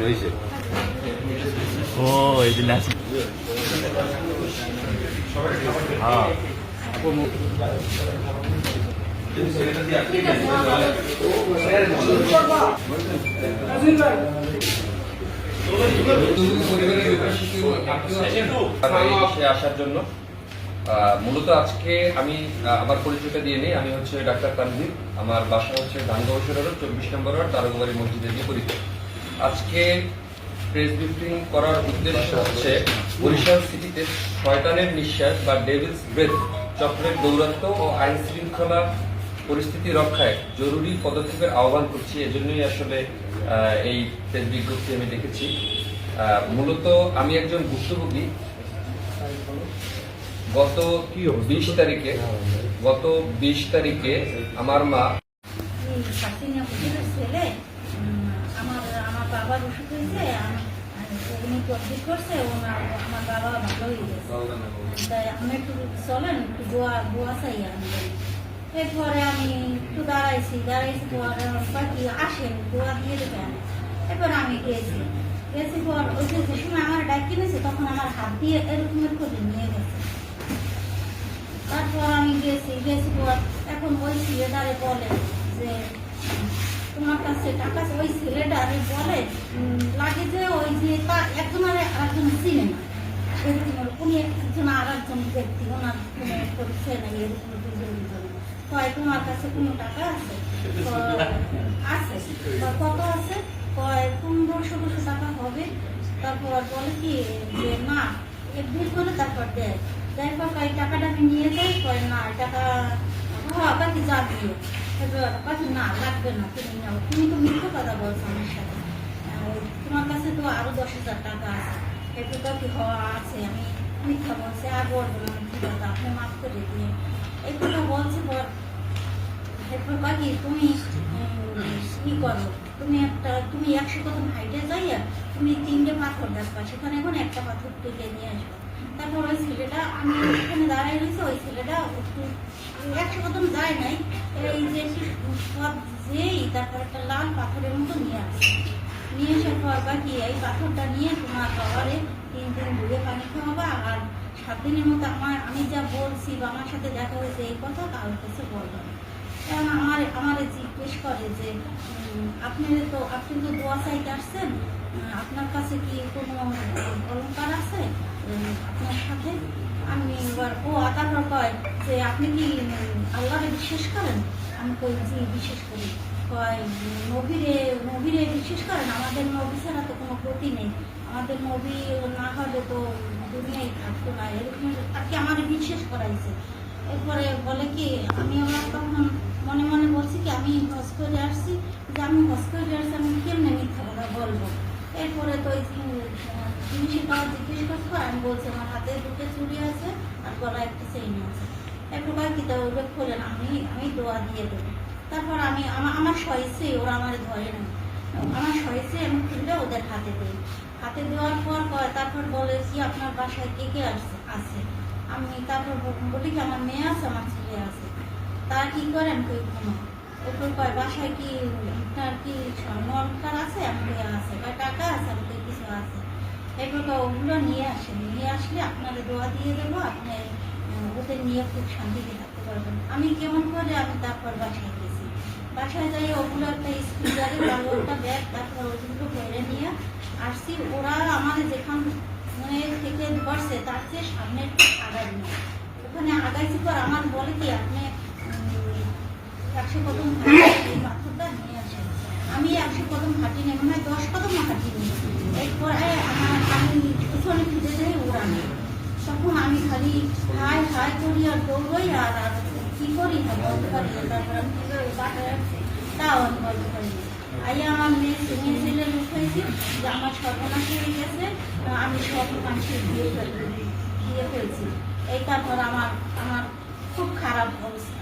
হয়েছে। ও এই যে নাচ। হ্যাঁ আসার জন্য মূলত আজকে আমি আমার পরিচয়টা দিয়ে নিই। আমি হচ্ছে ডাক্তার তানভীর। আমার বাসা হচ্ছে ধানগাঁও 24 নম্বর ওয়ার্ড তারকবাড়ি মসজিদের বিপরীতে। আজকে প্রেস ব্রিফিং করার উদ্দেশ্য হচ্ছে বরিশাল সিটিতে শয়তানের নিঃশ্বাস বা ডেভিলস ব্রেথ চক্রের দৌরাত্ম্য ও আইন শৃঙ্খলা পরিস্থিতি রক্ষায় জরুরি পদক্ষেপের আহ্বান করছি। এজন্যই আসলে এই প্রেস বিজ্ঞপ্তি আমি দেখেছি। মূলত আমি একজন ভুক্তভোগী। গত 20 তারিখে আমার মা আমার বাবার ওষুধ হয়েছে, উনি কমপ্লিট করছে, আমার বাবা ভালো হয়ে গেছে। তাই আমি একটু চলেন একটু দোয়া চাই আমি। এরপরে আমি একটু দাঁড়াইছি পরে কি আসেন দোয়া দিয়ে দেবেন। এরপর আমি গেছি পর ওই যে সময় আমার ডাক কিনেছে তখন আমার হাত দিয়ে এরকমের করে নিয়ে গেছে। তারপর আমি গেছি পর এখন ওই ছেলেটারে বলে যে তোমার কাছে টাকা, ওই ছেলেটারে বলে লাগে যে ওই যে একজন আর একজন চিনে না, এরকম উনি একজন আর একজন ব্যক্তি ওনার করছে না, এরকম দুজন কয় তোমার কাছে কোনো টাকা আছে? আছে। কত আছে? কয় 1500 টাকা হবে। তারপর বলে কি যে না একদিন করে তারপর দেয়। তারপর কয় টাকাটা আমি নিয়ে যাই, কয় না টাকা বাকি যা দিয়ে না লাগবে না, তুমি নাও। তুমি তো মিথ্যে কথা বলছো আমার সাথে, তোমার কাছে তো আরো 10,000 টাকা আছে। এরপর কি হওয়া আছে, আমি মিথ্যা বলছি, আর বলবো না মিথ্যে কথা, আপনি মাফ করে দিয়ে এই কথা বলছি। এরপর বাকি তুমি কি করো, তুমি 100 কদম হাইটে যাইয়া তুমি 3টে পাথর দেখবা, সেখানে এখন একটা পাথর তুলে নিয়ে আসবো। তারপর ওই ছেলেটা, আমি ওখানে দাঁড়াই রয়েছে, ওই ছেলেটা 100 কদম যায় নাই, এই যে সব যেই তারপর একটা লাল পাথরের মতো নিয়ে আসে। নিয়ে আসার পর বাকি এই পাথরটা নিয়ে তোমার বাবারে 3 দিন ধুয়ে পানি খাওয়াবা, আর 7 দিনের মতো আমি যা বলছি বা আমার সাথে দেখা হয়েছে এই কথা কারোর কাছে বলবো না। কারণ আমার জিজ্ঞেস করে যে আপনি তো দোয়া চাইতে আসছেন, আপনার কাছে কি কোনো অলঙ্কার আছে আপনার সাথে? আমি এবার তারপর কয় যে আপনি কি আল্লাহরে বিশ্বাস করেন? আমি কই জি বিশ্বাস করি। কয় নবীরে বিশ্বাস করেন? আমাদের নবী ছাড়া তো কোনো গতি নেই, আমাদের নবী না হলে তো দুনিয়ায় থাকতো না, এরকম আর কি আমার বিশ্বাস করাইছে। এরপরে বলে কি আমি আমার তখন মনে মনে বলছি কি আমি হজ করে আসছি, যে আমি হজ করে আসছি, আমি কেমনে মিথ্যা কথা বলবো? এরপরে তো ওই জিনিসের কথা জিজ্ঞেস করছো, আমি বলছি আমার হাতে 2টো চুড়ি আছে আর গলায় একটা চেইন আছে। এরপর কি তা ওটা খোলেন, আমি দোয়া দিয়ে দেবো। তারপর আমি আমার সয়েছে, ওরা আমার ধরে না, আমার সয়েছে আমি খুলে ওদের হাতে দিই। হাতে দেওয়ার পর তারপর বলে কি আপনার বাসায় কে কে আছে? আমি তারপর বলি কি আমার মেয়ে আছে, আমার ছেলে আছে। তারা কি করেন কই ঘুমা। এরপর কয় বাসায় কি আপনার কি স্বর্ণকার আছে? আমি আছে। কয় টাকা আছে? আমি কিছু আছে। এরপর ওগুলো নিয়ে আসলে আপনাদের দোয়া দিয়ে দেবো, আপনি ওদের নিয়ে খুব শান্তিতে থাকতে পারবেন। আমি কেমন করে আমি তারপর বাসায় গেছি, বাসায় যাই ওগুলো একটা স্কুল গাড়ি ভালো একটা ব্যাগ, তারপর ওগুলো বেড়ে নিয়ে আসছি। ওরা আমাদের যেখান থেকে ধরছে তার চেয়ে সামনে একটু আগাই না, ওখানে আগাইছি পর আমার বলে কি আপনি 100 কদম এই পাথরটা নিয়ে আসেন। আমি 100 কদম হাঁটিনি, মনে হয় 10 কদম হাঁটিনি। এরপরে আমি পিছনে ফিরে যাই, ওরা নেই। তখন আমি খালি হাই করি আর দৌড়ই আর কি করি না বলতে পারি। তারপর আমি কীভাবে বাসায় আসছি তাও আমি বলতে পারি। আমার মেয়ে ছেলে উঠেছি যে আমার সর্বনাশ হয়ে গেছে, আমি সব মানুষের বিয়ে ফেলছি। এই তারপর আমার খুব খারাপ অবস্থা।